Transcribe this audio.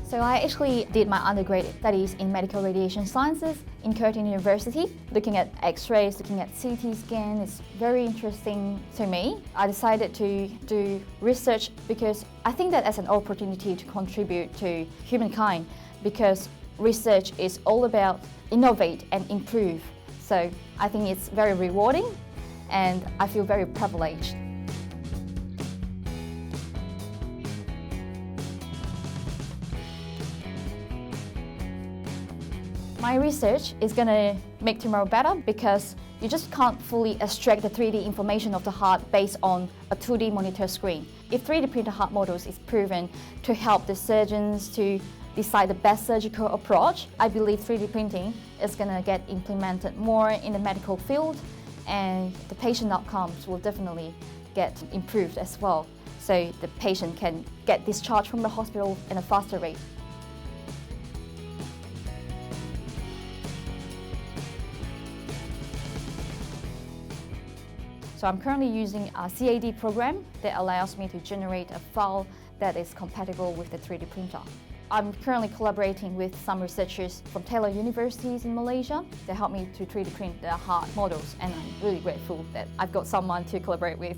So I actually did my undergraduate studies in medical radiation sciences in Curtin University, looking at X-rays, looking at CT scan. It's very interesting to me. I decided to do research because I think that as an opportunity to contribute to humankind, because research is all about innovate and improve. So I think it's very rewarding and I feel very privileged. My research is going to make tomorrow better because you just can't fully extract the 3D information of the heart based on a 2D monitor screen. If 3D printed heart models is proven to help the surgeons to decide the best surgical approach, I believe 3D printing is going to get implemented more in the medical field, and the patient outcomes will definitely get improved as well, so the patient can get discharged from the hospital at a faster rate. So I'm currently using a CAD program that allows me to generate a file that is compatible with the 3D printer. I'm currently collaborating with some researchers from Taylor universities in Malaysia that help me to 3D print the heart models, and I'm really grateful that I've got someone to collaborate with.